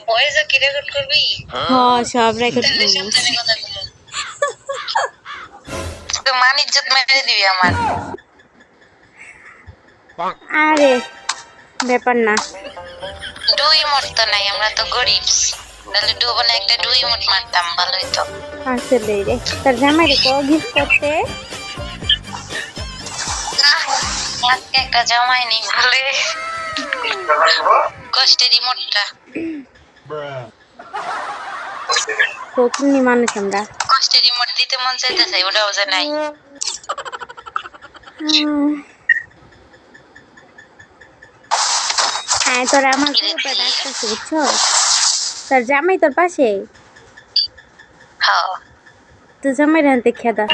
Voice কি record করবি? হ্যাঁ সব রেকর্ড করব। তো মান ইজ্জত মেরে দিবি আমার। আরে ব্যাপার না। দুই মোট তো নাই, আমরা তো গরিব। তাহলে ডু বানা একটা দুই মোট মারতাম, ভালো হইতো। আসলে রে তার জামাই রে কো গিফট করতে আজকে একটা জামাই নেই বলে কষ্টের রিমোটটা। ফকিনি মানুষ আমরা। কষ্টের রিমোট দিতে মন চাইতেছে, ওটাও যে নাই। হ্যাঁ তোর আমার গ্রুপে ডাকতেছে বুঝছো, তোর জামাই তোর পাশে। হ্যাঁ তো জামাই রানতে খেদা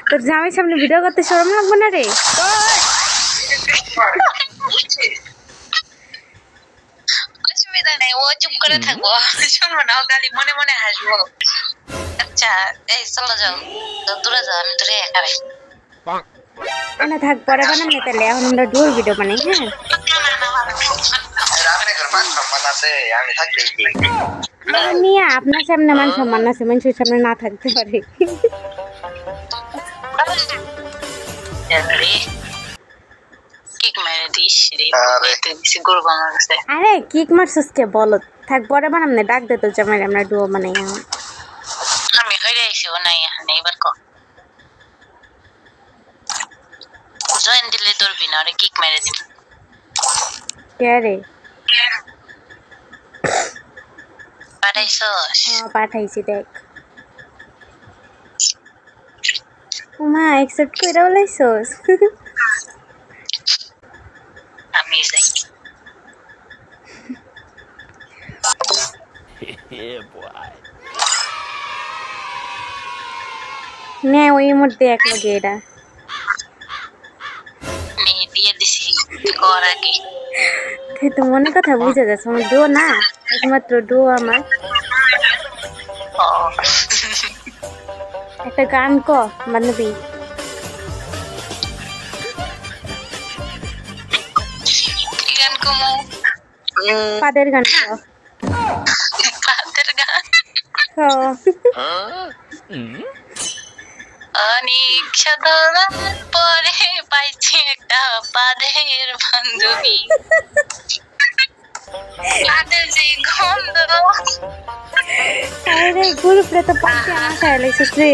তোর জামাই সামনে ভিডিও করতে শরম লাগবে না রে? অসুবিধা নাই, ও চুপ করে থাকবো, শুনবো না, ও খালি মনে মনে হাসবো। আচ্ছা এই চলো যাও, দূরে যাও, আমি দূরে একা রাখি। না থাক পরে বানাম না তাহলে, এখন আমরা ডুয়োর ভিডিও বানাই। হ্যাঁ নিয়ে আপনার সামনে মান সম্মান আছে, মানুষের সামনে না থাকতে পারে। আরে কিক মারছিস কে বলো, থাক পরে বানাম না, ডাক দে তো জামাই, আমরা ডুয়ো বানাই। আমি হইরে আইছি, ও নাই এখানে, এবার কো জয়েন দিলে ধরবি না, আরে কিক মেরে দিবি। কে রে? পাঠাইছস? হ্যাঁ পাঠাইছি দেখ। মা অ্যাকসেপ্ট কইরা বলাইছস? আমি যাই। নে ওই মধ্যে এক লগে এটা মেয়ে দিয়ে দিছি কর আগে। তুই তো মনে কথা বুঝে যাচ্ছে, আমার ডো না, একমাত্র ডো আমার। একটা গান ক বান্ধবী। গান কমু? পাদের গান ক। পাদের গান? অনেক সাধনার পরে পাইছি একটা পাদের বান্ধবী, পাদের যে গন্ধ। আরে গ্রুপে তো পাশে আশা এলাইছিস রে,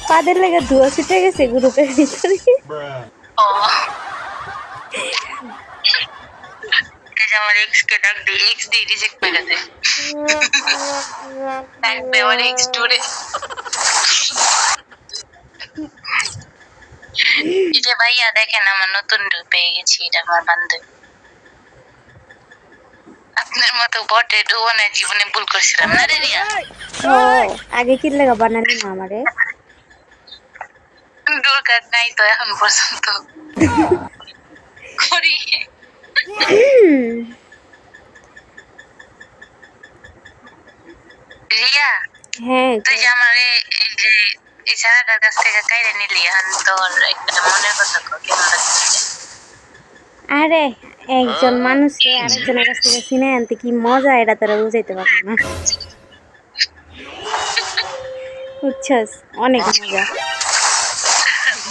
পাদের লেগে ধোয়া ছুটে গেছে গ্রুপের ভিতরে। আমার এক্স কে ডাক দি, এক্স দি রিজেক্ট করে দে, ডাকবে আমার এক্স টুরে। এই যে ভাইয়া দেখেন, আমার নতুন রূপ পেয়ে গেছি, এটা আমার বান্ধবী। আপনার মতো বটে ডুবো না, জীবনে ভুল করছিলাম না রে রিয়া। আগে কি লেগা বানালি না আমারে? ডোর কাট নাই তো এখন পর্যন্ত করি। রিয়া হ্যাঁ তুই যে আমার এই যে এই সারাটার কাছ থেকে কাইরে নিলি, এখন তোর একটা মনের কথা কেমন লাগছে? আরে একজন মানুষকে আরেকজনের কাছ থেকে চিনে আনতে কি মজা, এটা তোরা বুঝাইতে পারবো না, বুঝছস? অনেক মজা।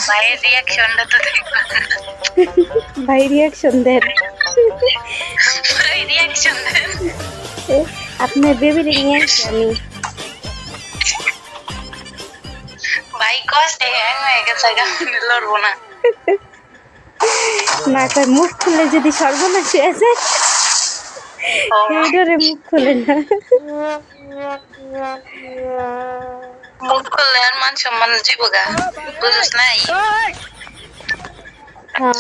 ভাইয়ের রিয়াকশনটা তো দেখবা, ভাই রিয়াকশন দেন, ভাই রিয়াকশন দেন। আপনার বেবিরে নিয়ে আসছি আমি। ভাই কষ্টে হ্যাং হয়ে গেছে, লড়বো না। না তার মুখ খুলে যদি সর্বনাশ হয়ে যায়, এইটারে মুখ খুলে না। মুখ খুললে আর মান সম্মান জীবগা, বুঝছ নাই? হ্যাঁ